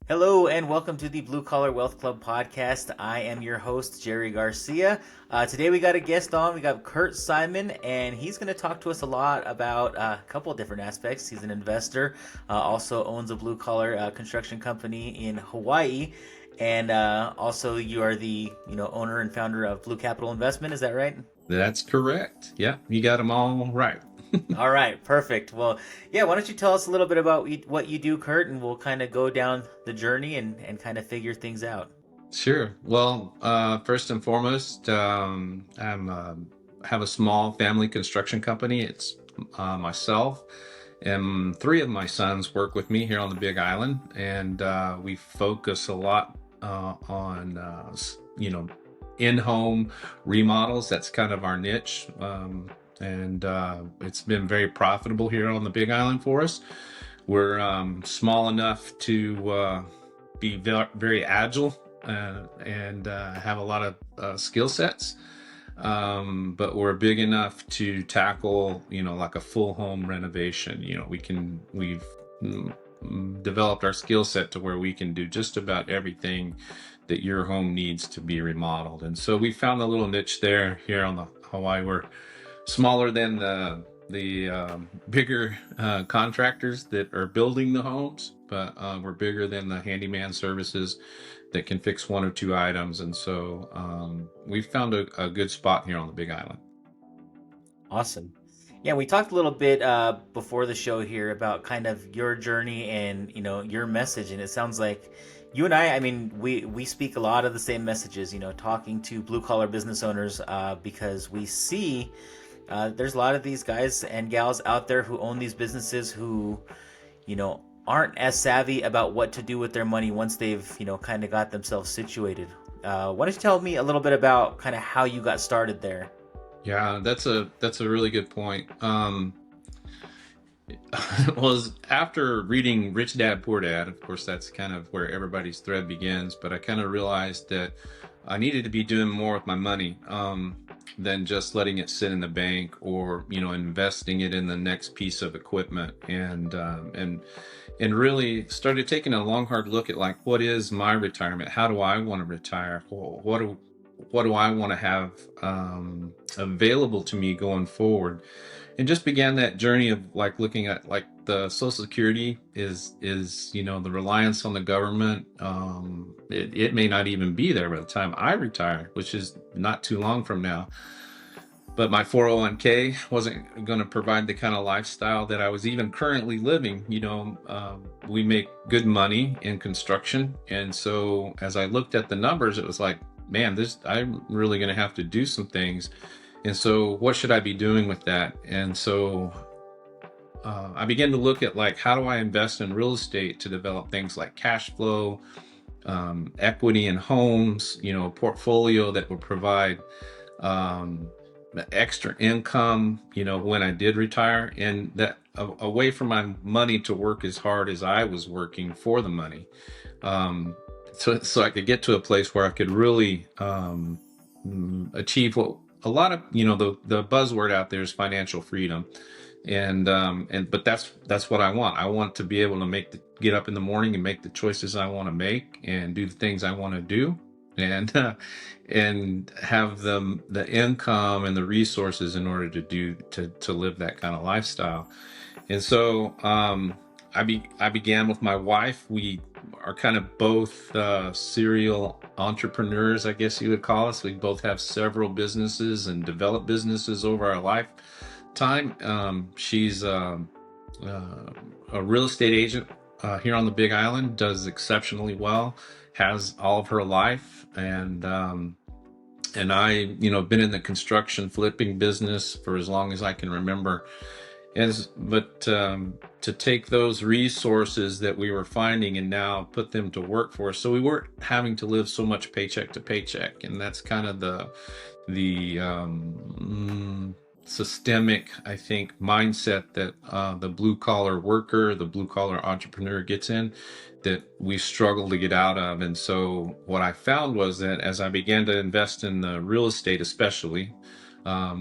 Hello and welcome to the Blue Collar Wealth Club podcast. I am your host, Jerry Garcia. Today we got a guest on. We got Kurt Simon, and he's going to talk to us a lot about a couple of different aspects. He's an investor, also owns a blue collar construction company in Hawaii, and also you are the owner and founder of Blue Capital Investment. Is that right? That's correct. Yeah, you got them all right. All right, perfect. Well, yeah, why don't you tell us a little bit about what you do, Kurt, and we'll kind of go down the journey and kind of figure things out. Sure. Well, first and foremost, have a small family construction company. It's myself and three of my sons work with me here on the Big Island, and we focus a lot on in-home remodels. That's kind of our niche. And it's been very profitable here on the Big Island for us. We're small enough to be very agile and have a lot of skill sets, but we're big enough to tackle, like a full home renovation. We've developed our skill set to where we can do just about everything that your home needs to be remodeled. And so we found a little niche there here on the Hawaii. We're smaller than the bigger contractors that are building the homes, but we're bigger than the handyman services that can fix one or two items. And so we found a good spot here on the Big Island. Awesome. Yeah, we talked a little bit before the show here about kind of your journey and your message, and it sounds like you and I mean, we speak a lot of the same messages. Talking to blue collar business owners because we see there's a lot of these guys and gals out there who own these businesses who aren't as savvy about what to do with their money once they've kind of got themselves situated. Why don't you tell me a little bit about kind of how you got started there? Yeah, that's a really good point. Was after reading Rich Dad Poor Dad, of course, that's kind of where everybody's thread begins. But I kind of realized that I needed to be doing more with my money than just letting it sit in the bank or investing it in the next piece of equipment, and really started taking a long hard look at, like, what is my retirement? How do I want to retire? What do I want to have available to me going forward? And just began that journey of, like, looking at, like, the Social Security is the reliance on the government. It may not even be there by the time I retire, which is not too long from now. But my 401k wasn't going to provide the kind of lifestyle that I was even currently living. We make good money in construction, and so as I looked at the numbers, it was like, man, I'm really going to have to do some things. And so what should I be doing with that? And so I began to look at, like, how do I invest in real estate to develop things like cash flow, equity in homes, a portfolio that would provide extra income, when I did retire, and that a way for my money to work as hard as I was working for the money. So I could get to a place where I could really achieve what a lot of the buzzword out there is financial freedom, but that's what I want. I want to be able to get up in the morning and make the choices I want to make and do the things I want to do, and have the income and the resources in order to live that kind of lifestyle. And so I began with my wife. We are kind of both serial entrepreneurs, I guess you would call us. We both have several businesses and developed businesses over our lifetime. She's a real estate agent here on the Big Island, does exceptionally well, has all of her life, and I, been in the construction flipping business for as long as I can remember. But to take those resources that we were finding and now put them to work for us, so we weren't having to live so much paycheck to paycheck, and that's kind of the systemic, I think, mindset that the blue collar worker, the blue collar entrepreneur gets in, that we struggle to get out of. And so what I found was that as I began to invest in the real estate, especially,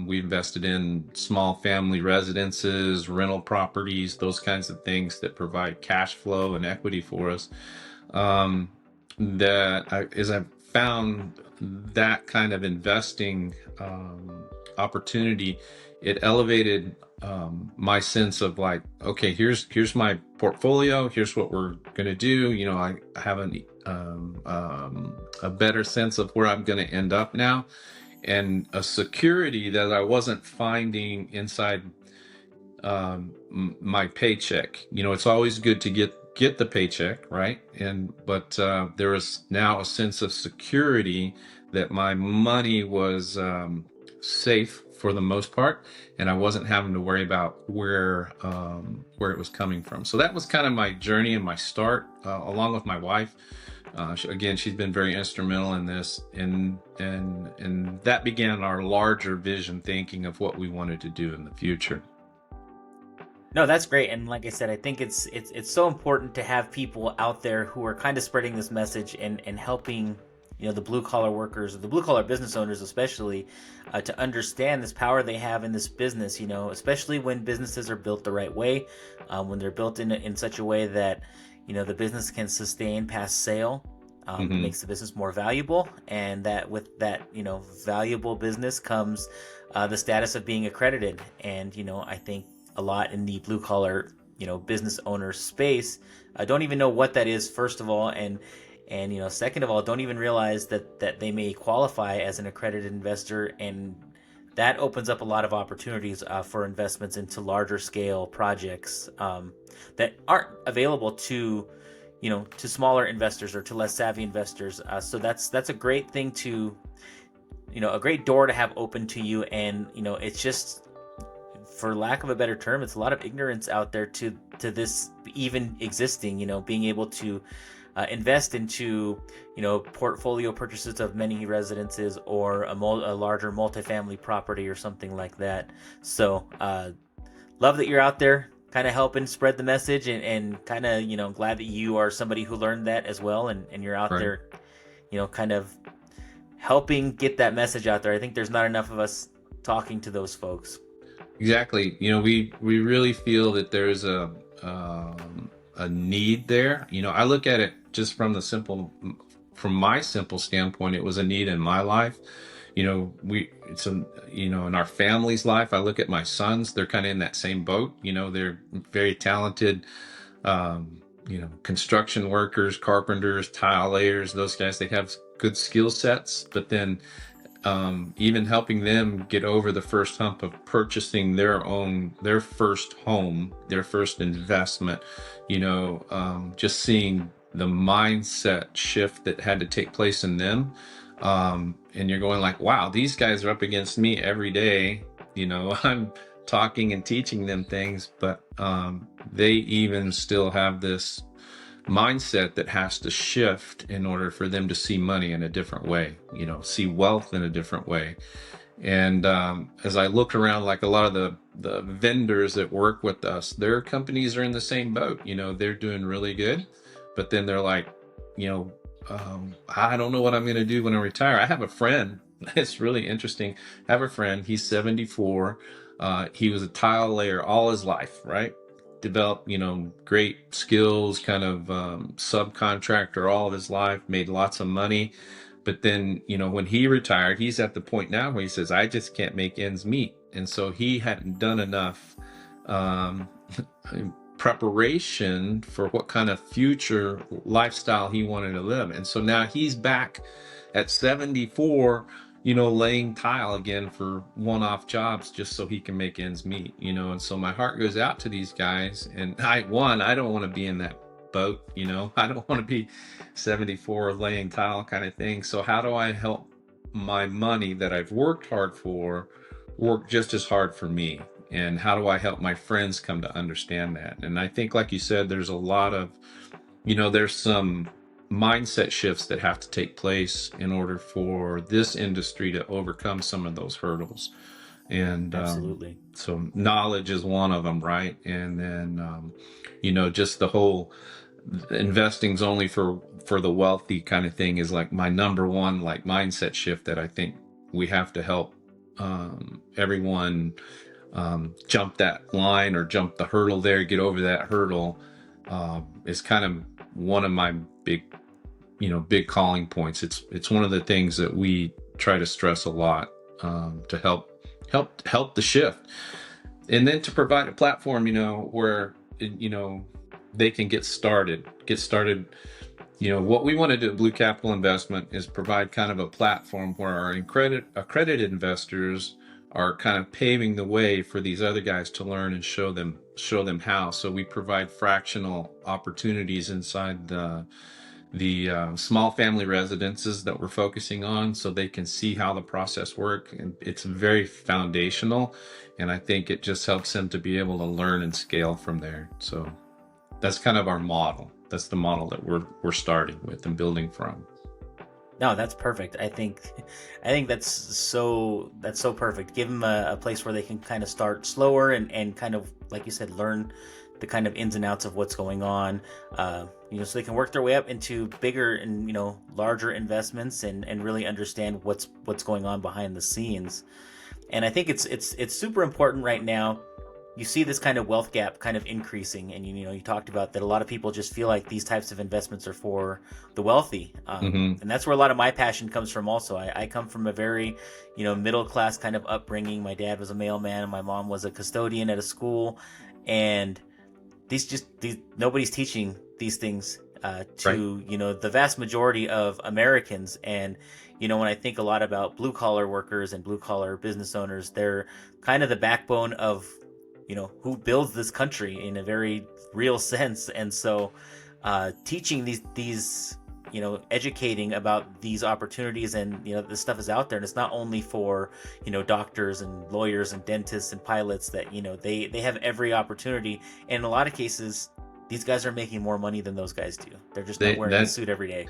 we invested in small family residences, rental properties, those kinds of things that provide cash flow and equity for us. um, as I've found that kind of investing opportunity, it elevated my sense of like, okay, here's my portfolio. Here's what we're gonna do. I have a better sense of where I'm gonna end up now, and a security that I wasn't finding inside my paycheck. It's always good to get the paycheck, right? But there is now a sense of security that my money was safe for the most part, and I wasn't having to worry about where it was coming from. So that was kind of my journey and my start, along with my wife. Again, she's been very instrumental in this, and that began our larger vision thinking of what we wanted to do in the future. No, that's great. And like I said, I think it's so important to have people out there who are kind of spreading this message and helping, the blue collar workers, the blue collar business owners, especially, to understand this power they have in this business. Especially when businesses are built the right way, when they're built in such a way that the business can sustain past sale. It Hmm. makes the business more valuable, and that with that valuable business comes the status of being accredited. And I think a lot in the blue collar business owner space don't even know what that is, first of all, and second of all, don't even realize that they may qualify as an accredited investor, and that opens up a lot of opportunities for investments into larger scale projects that aren't available to smaller investors or to less savvy investors. So that's a great thing to a great door to have open to you. And it's just, for lack of a better term, it's a lot of ignorance out there to this even existing. Being able to invest into portfolio purchases of many residences, or a larger multifamily property or something like that. So love that you're out there kind of helping spread the message, and kind of glad that you are somebody who learned that as well, and you're out Right. there kind of helping get that message out there. I think there's not enough of us talking to those folks. Exactly. We really feel that there's a need there. I look at it just from my simple standpoint. It was a need in my life. It's in our family's life. I look at my sons; they're kind of in that same boat. They're very talented. Construction workers, carpenters, tile layers. Those guys, they have good skill sets, but then even helping them get over the first hump of purchasing their first home, their first investment, just seeing the mindset shift that had to take place in them. And you're going like, wow, these guys are up against me every day. I'm talking and teaching them things, but they even still have this mindset that has to shift in order for them to see money in a different way, see wealth in a different way. And as I look around, like a lot of the vendors that work with us, their companies are in the same boat. They're doing really good, but then they're like, I don't know what I'm going to do when I retire. I have a friend. It's really interesting. I have a friend. He's 74. He was a tile layer all his life, right? Developed, great skills, kind of subcontractor all of his life, made lots of money. But then, when he retired, he's at the point now where he says, I just can't make ends meet. And so he hadn't done enough um, preparation for what kind of future lifestyle he wanted to live. And so now he's back at 74, laying tile again for one-off jobs just so he can make ends meet, and so my heart goes out to these guys. And I don't want to be in that boat, I don't want to be 74 laying tile kind of thing. So how do I help my money that I've worked hard for work just as hard for me? And how do I help my friends come to understand that? And I think, like you said, there's a lot of, there's some mindset shifts that have to take place in order for this industry to overcome some of those hurdles. And Absolutely. so knowledge is one of them, right? And then, just the whole investing's only for the wealthy kind of thing is like my number one like mindset shift that I think we have to help everyone jump that line or jump the hurdle there, get over that hurdle, is kind of one of my big, big calling points. It's one of the things that we try to stress a lot, to help the shift, and then to provide a platform, where they can get started. What we want to do at Blue Capital Investment is provide kind of a platform where our accredited investors are kind of paving the way for these other guys to learn and show them how. So we provide fractional opportunities inside the small family residences that we're focusing on, so they can see how the process works. And it's very foundational, and I think it just helps them to be able to learn and scale from there. So that's kind of our model. That's the model that we're starting with and building from. No, that's perfect. I think that's so perfect. Give them a place where they can kind of start slower and kind of, like you said, learn the kind of ins and outs of what's going on. So they can work their way up into bigger and larger investments and really understand what's going on behind the scenes. And I think it's super important right now. You see this kind of wealth gap kind of increasing, and you talked about that a lot of people just feel like these types of investments are for the wealthy, Mm-hmm. and that's where a lot of my passion comes from. Also, I come from a very middle class kind of upbringing. My dad was a mailman, and my mom was a custodian at a school, and these nobody's teaching these things Right. to the vast majority of Americans. And when I think a lot about blue collar workers and blue collar business owners, they're kind of the backbone of who builds this country in a very real sense. And so teaching these educating about these opportunities, and this stuff is out there, and it's not only for doctors and lawyers and dentists and pilots, that they have every opportunity. And in a lot of cases, these guys are making more money than those guys do. They're just not They, wearing a that suit every day.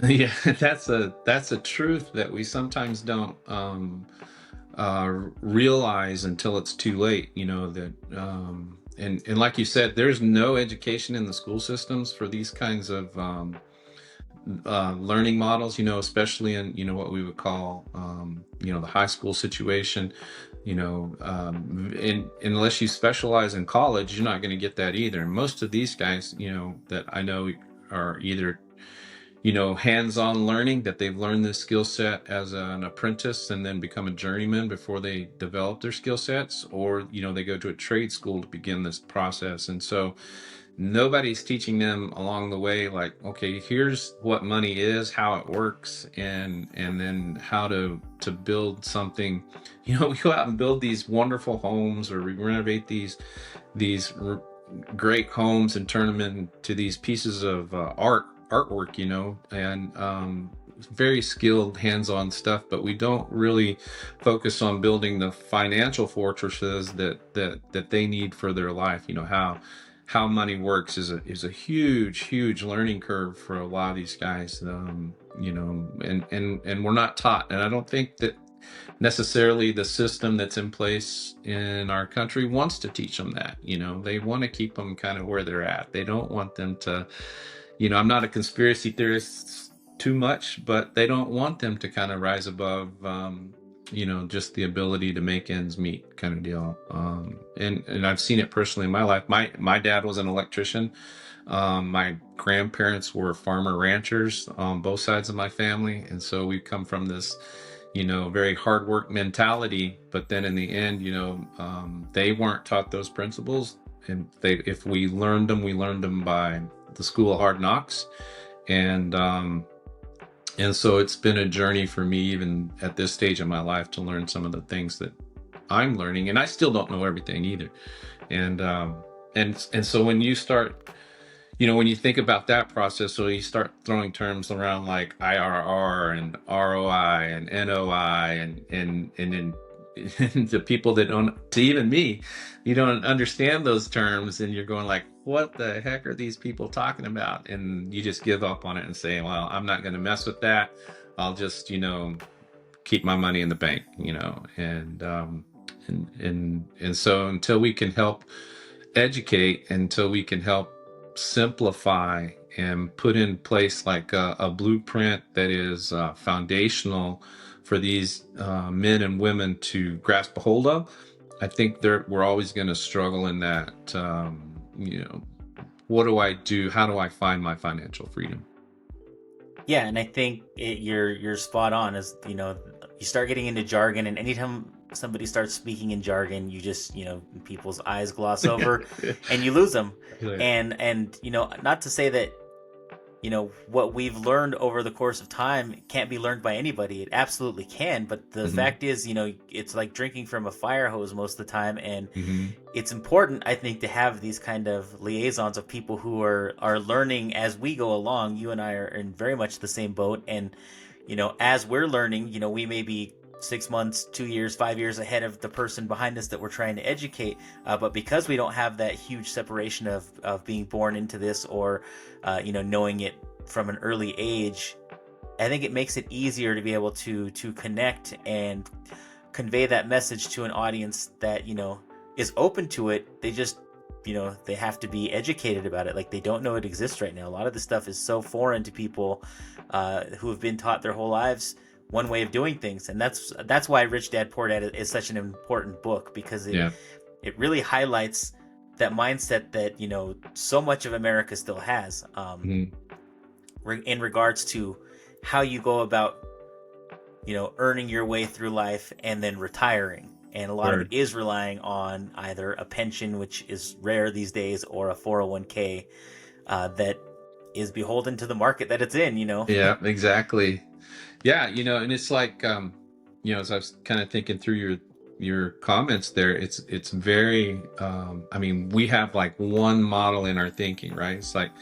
Yeah, that's a truth that we sometimes don't realize until it's too late. That and like you said, there's no education in the school systems for these kinds of learning models. Especially in what we would call the high school situation. And unless you specialize in college, you're not going to get that either. And most of these guys, that I know are either hands-on learning, that they've learned this skill set as an apprentice and then become a journeyman before they develop their skill sets, or they go to a trade school to begin this process. And so nobody's teaching them along the way, like, okay, here's what money is, how it works, and then how to build something. We go out and build these wonderful homes, or we renovate these great homes and turn them into these pieces of artwork, and very skilled hands-on stuff. But we don't really focus on building the financial fortresses that they need for their life. How money works is a huge learning curve for a lot of these guys. And we're not taught. And I don't think that necessarily the system that's in place in our country wants to teach them that. They want to keep them kind of where they're at. They don't want them to, I'm not a conspiracy theorist too much, but they don't want them to kind of rise above, just the ability to make ends meet kind of deal. And I've seen it personally in my life. My dad was an electrician. My grandparents were farmer ranchers on both sides of my family. And so we come from this, very hard work mentality. But then in the end, they weren't taught those principles. And if we learned them, we learned them by the school of hard knocks. And so it's been a journey for me, even at this stage of my life, to learn some of the things that I'm learning. And I still don't know everything either. And so when you start, when you think about that process, so you start throwing terms around like IRR and ROI and NOI and then to people that don't, to even me, you don't understand those terms, and you're going like, what the heck are these people talking about? And you just give up on it and say, well, I'm not going to mess with that. I'll just, keep my money in the bank, and so until we can help educate, until we can help simplify and put in place like a blueprint that is foundational for these men and women to grasp a hold of, I think we're always going to struggle in that. What do I do? How do I find my financial freedom? Yeah, and I think you're spot on. As you know, you start getting into jargon, and anytime somebody starts speaking in jargon, you just people's eyes gloss over, and you lose them. Yeah. And not to say that what we've learned over the course of time can't be learned by anybody. It absolutely can, but the Hmm. fact is, it's like drinking from a fire hose most of the time, and Hmm. it's important, I think, to have these kind of liaisons of people who are learning as we go along. You and I are in very much the same boat, and as we're learning, we may be 6 months, 2 years, 5 years ahead of the person behind us that we're trying to educate. But because we don't have that huge separation of being born into this, or knowing it from an early age, I think it makes it easier to be able to connect and convey that message to an audience that is open to it. They just they have to be educated about it. Like, they don't know it exists right now. A lot of this stuff is so foreign to people who have been taught their whole lives one way of doing things, and that's why Rich Dad Poor Dad is such an important book, because it Yeah. it really highlights that mindset that so much of America still has, Hmm. in regards to how you go about earning your way through life and then retiring. And a lot of it Word. is relying on either a pension, which is rare these days, or a 401k that is beholden to the market that it's in. Yeah, exactly. Yeah, and it's like, as I was kind of thinking through your comments there, it's very, I mean, we have like one model in our thinking, right? It's like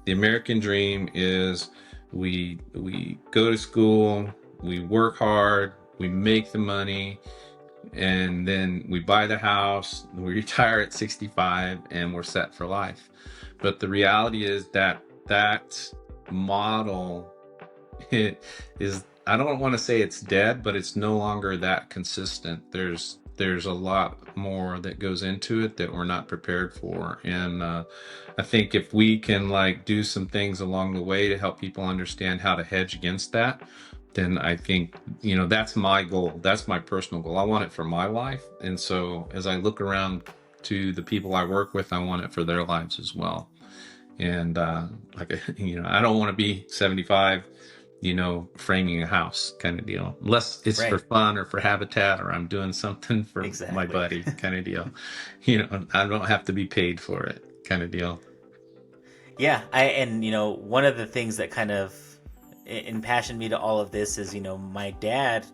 the American dream is we go to school, we work hard, we make the money, and then we buy the house, we retire at 65, and we're set for life. But the reality is that that model, it is, I don't want to say it's dead, but it's no longer that consistent. There's a lot more that goes into it that we're not prepared for. And I think if we can like do some things along the way to help people understand how to hedge against that, then I think, that's my goal. That's my personal goal. I want it for my life. And so as I look around to the people I work with, I want it for their lives as well. And like, I don't want to be 75, framing a house kind of deal, unless it's for Right. fun or for habitat, or I'm doing something for my Exactly. buddy kind of deal. I don't have to be paid for it kind of deal. Yeah, and one of the things that kind of impassioned me to all of this is my dad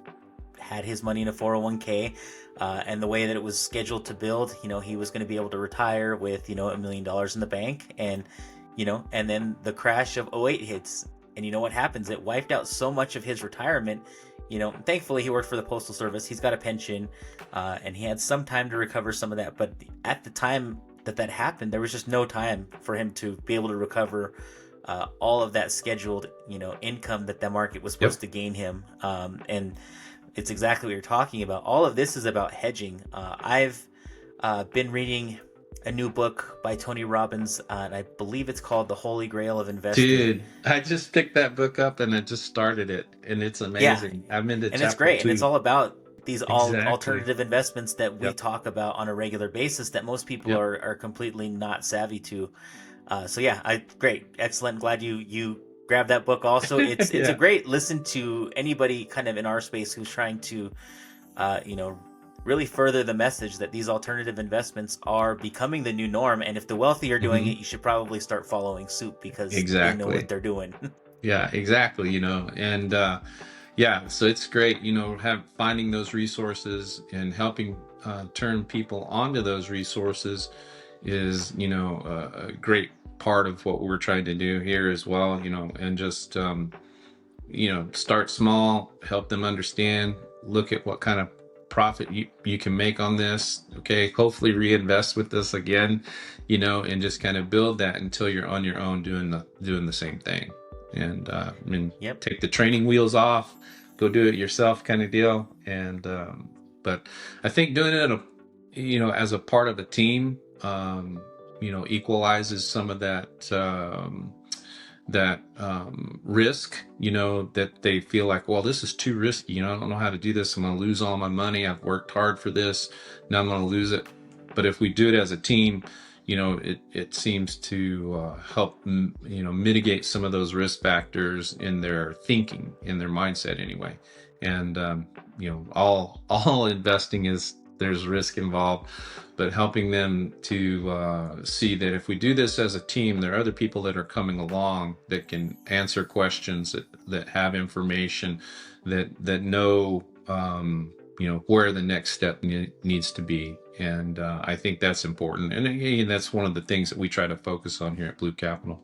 had his money in a 401k, and the way that it was scheduled to build, he was going to be able to retire with $1 million in the bank, and then the crash of '08 hits, and what happens? It wiped out so much of his retirement. Thankfully he worked for the postal service. He's got a pension, and he had some time to recover some of that. But at the time that happened, there was just no time for him to be able to recover all of that scheduled income that market was supposed Yep. to gain him. And it's exactly what you're talking about. All of this is about hedging. I've been reading a new book by Tony Robbins, and I believe it's called The Holy Grail of Investing. Dude, I just picked that book up and I just started it, and it's Yeah, amazing. I'm into and it's chapter great, and it's two. all about these Exactly. alternative investments that we Yep. talk about on a regular basis that most people Yep. are completely not savvy to. So yeah, great, excellent. Glad you grabbed that book. Also, it's a Yeah. great listen to anybody kind of in our space who's trying to, uh, you know, really further the message that these alternative investments are becoming the new norm. And if the wealthy are doing Hmm. it, you should probably start following suit because they know what Exactly. they're doing. Yeah, exactly. And yeah, so it's great, have finding those resources and helping turn people onto those resources is, a great part of what we're trying to do here as well, and just, start small, help them understand, look at what kind of profit you can make on this. Okay, hopefully reinvest with this again, and just kind of build that until you're on your own doing the same thing. And I mean, Yep. take the training wheels off, go do it yourself kind of deal. And but I think doing it, as a part of a team, equalizes some of that risk, that they feel like, well, this is too risky. I don't know how to do this. I'm going to lose all my money. I've worked hard for this. Now I'm going to lose it. But if we do it as a team, it seems to help mitigate some of those risk factors in their thinking, in their mindset anyway. And all investing is, there's risk involved, but helping them to see that if we do this as a team, there are other people that are coming along that can answer questions, that have information, that know where the next step needs to be. And I think that's important. And again, that's one of the things that we try to focus on here at Blue Capital.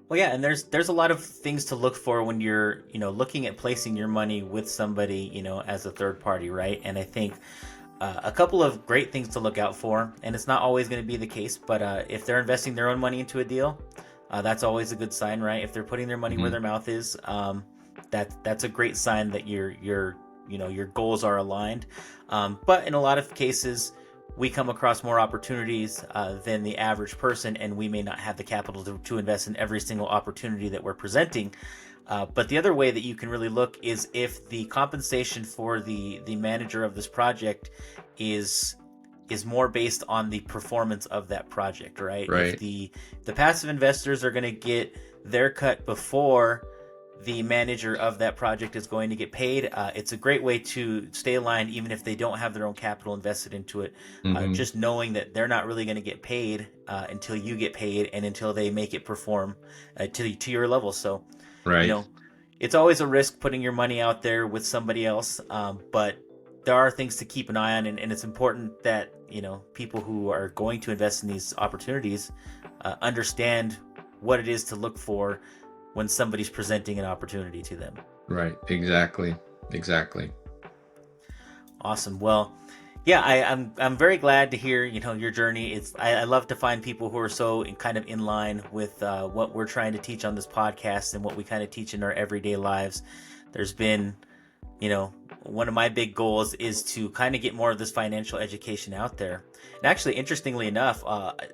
Well, yeah, and there's a lot of things to look for when you're looking at placing your money with somebody as a third party, right? And I think a couple of great things to look out for, and it's not always going to be the case, but if they're investing their own money into a deal, that's always a good sign, right? If they're putting their money where their mouth is, that's a great sign that your goals are aligned. But in a lot of cases, we come across more opportunities than the average person, and we may not have the capital to invest in every single opportunity that we're presenting. But the other way that you can really look is if the compensation for the manager of this project is more based on the performance of that project, right? Right. If the passive investors are going to get their cut before the manager of that project is going to get paid, it's a great way to stay aligned even if they don't have their own capital invested into it. Just knowing that they're not really going to get paid until you get paid and until they make it perform to your level. So Right. It's always a risk putting your money out there with somebody else, but there are things to keep an eye on, and it's important that people who are going to invest in these opportunities understand what it is to look for when somebody's presenting an opportunity to them. Right. Exactly. Awesome. Well, yeah, I'm very glad to hear your journey. I love to find people who are so kind of in line with what we're trying to teach on this podcast and what we kind of teach in our everyday lives. There's been one of my big goals is to kind of get more of this financial education out there. And actually, interestingly enough,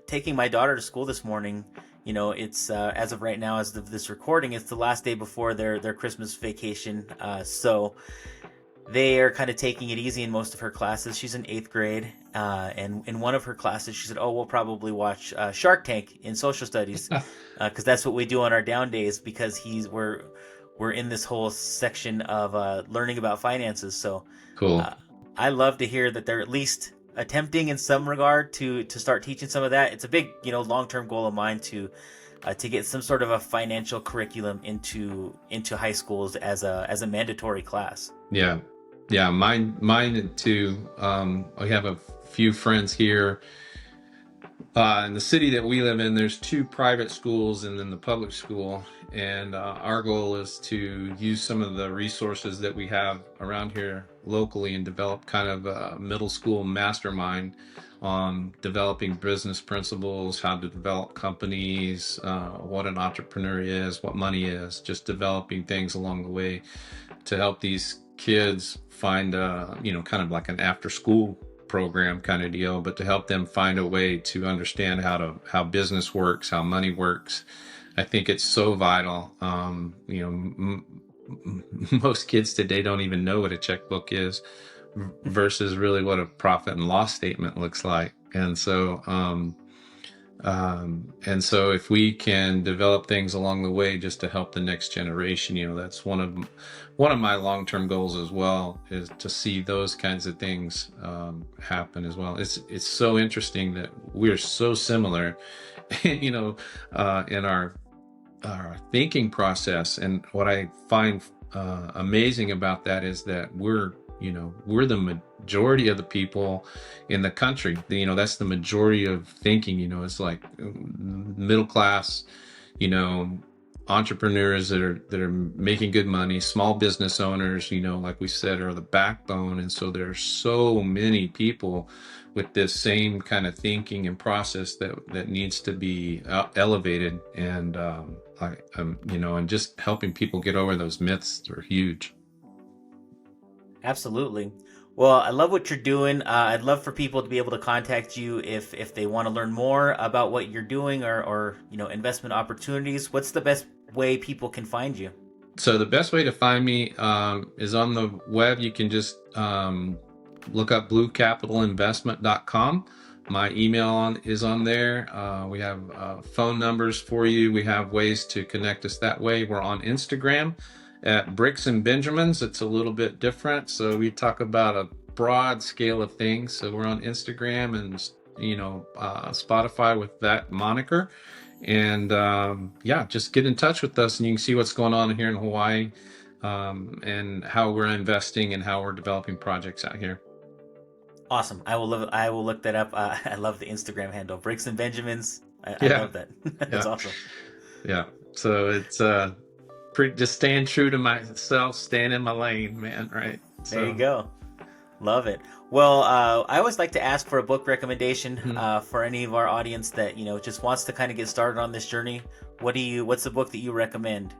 taking my daughter to school this morning, it's as of right now, as of this recording, it's the last day before their Christmas vacation. So they are kind of taking it easy in most of her classes. She's in 8th grade, and in one of her classes, she said, "Oh, we'll probably watch Shark Tank in social studies, because that's what we do on our down days. Because we're in this whole section of learning about finances." So Cool. I love to hear that they're at least attempting in some regard to start teaching some of that. It's a big long-term goal of mine to get some sort of a financial curriculum into high schools as a mandatory class. Yeah, mine too. I have a few friends here in the city that we live in. There's 2 private schools and then the public school, and our goal is to use some of the resources that we have around here locally and develop kind of a middle school mastermind on developing business principles, how to develop companies, what an entrepreneur is, what money is, just developing things along the way to help these kids find kind of like an after school program kind of deal, but to help them find a way to understand how business works, how money works. I think it's so vital. Most kids today don't even know what a checkbook is versus really what a profit and loss statement looks like. And so if we can develop things along the way just to help the next generation, that's one of my long-term goals as well, is to see those kinds of things happen as well. It's so interesting that we're so similar, in our thinking process. And what I find amazing about that is that we're the majority of the people in the country. That's the majority of thinking. It's like middle class, entrepreneurs that are making good money, small business owners, like we said, are the backbone. And so there are so many people with this same kind of thinking and process that needs to be elevated. And and just helping people get over those myths are huge. Absolutely. Well, I love what you're doing. I'd love for people to be able to contact you if they want to learn more about what you're doing or investment opportunities. What's the best way people can find you? So the best way to find me is on the web. You can just look up bluecapitalinvestment.com. My email is on there. We have phone numbers for you. We have ways to connect us that way. We're on Instagram at Bricks and Benjamins. It's a little bit different. So we talk about a broad scale of things. So we're on Instagram and, Spotify with that moniker. And yeah, just get in touch with us and you can see what's going on here in Hawaii, and how we're investing and how we're developing projects out here. Awesome. I will look that up. I love the Instagram handle, Bricks and Benjamins. I Yeah, love that. That's yeah, awesome. yeah. So it's pretty, just staying true to myself, staying in my lane, man. Right. There you So go. Love it. Well, I always like to ask for a book recommendation mhm. for any of our audience that just wants to kind of get started on this journey. What's the book that you recommend?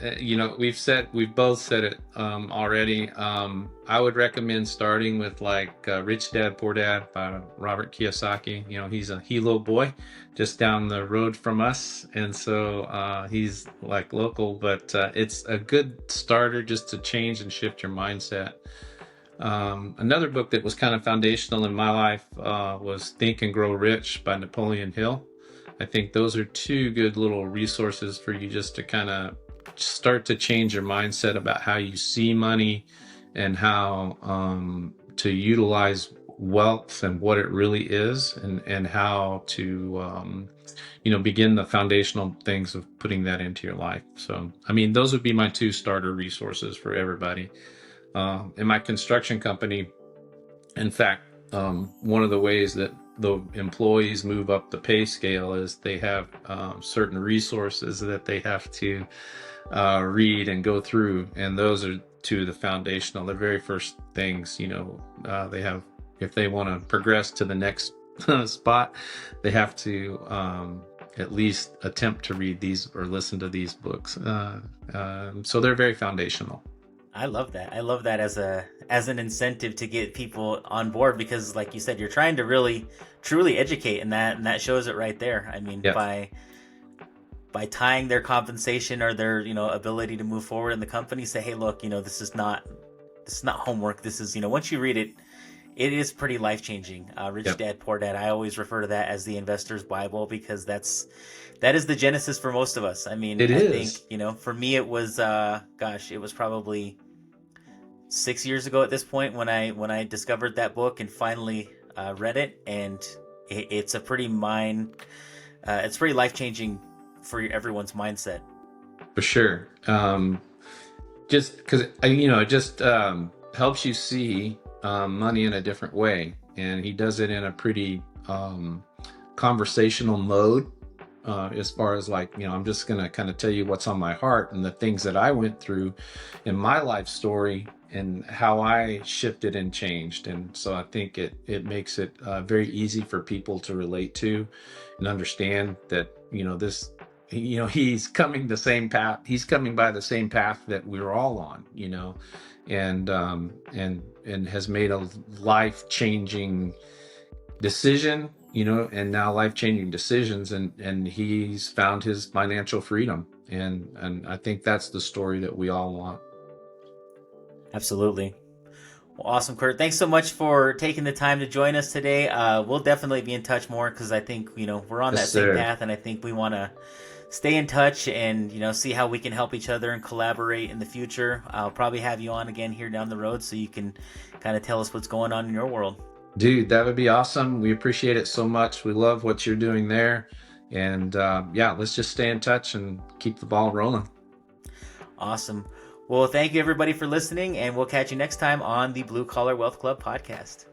We've both said it already. I would recommend starting with like Rich Dad Poor Dad by Robert Kiyosaki. He's a Hilo boy just down the road from us, and so he's like local, but it's a good starter just to change and shift your mindset. Another book that was kind of foundational in my life was Think and Grow Rich by Napoleon Hill. I think those are two good little resources for you just to kind of start to change your mindset about how you see money and how to utilize wealth and what it really is, and how to begin the foundational things of putting that into your life. So I mean, those would be my two starter resources for everybody. In my construction company, in fact, one of the ways that the employees move up the pay scale is they have certain resources that they have to read and go through, and those are two of the foundational, the very first things. They have, if they want to progress to the next spot, they have to at least attempt to read these or listen to these books. So they're very foundational. I love that. I love that as an incentive to get people on board because, like you said, you're trying to really truly educate, and that shows it right there. I mean, Yeah. by tying their compensation or their ability to move forward in the company, say, hey, look, this is not homework. This is once you read it, it is pretty life changing. Rich Yep. Dad Poor Dad. I always refer to that as the investor's Bible because that is the genesis for most of us. I mean, It I think is. for me it was it was probably 6 years ago at this point when I discovered that book and finally read it, and it's a pretty it's pretty life changing for everyone's mindset. For sure. Just because it just helps you see money in a different way, and he does it in a pretty conversational mode. As far as like, I'm just gonna kind of tell you what's on my heart and the things that I went through in my life story and how I shifted and changed. And so I think it makes it very easy for people to relate to and understand that this, he's coming the same path. He's coming by the same path that we're all on. And has made a life changing decision, and now life changing decisions, and he's found his financial freedom, and I think that's the story that we all want. Absolutely. Well, awesome, Kurt. Thanks so much for taking the time to join us today. We'll definitely be in touch more because I think we're on Yes, that same sir. path, and I think we want to stay in touch and see how we can help each other and collaborate in the future. I'll probably have you on again here down the road so you can kind of tell us what's going on in your world. Dude, that would be awesome. We appreciate it so much. We love what you're doing there, and yeah, let's just stay in touch and keep the ball rolling. Awesome. Well, thank you everybody for listening, and we'll catch you next time on the Blue Collar Wealth Club podcast.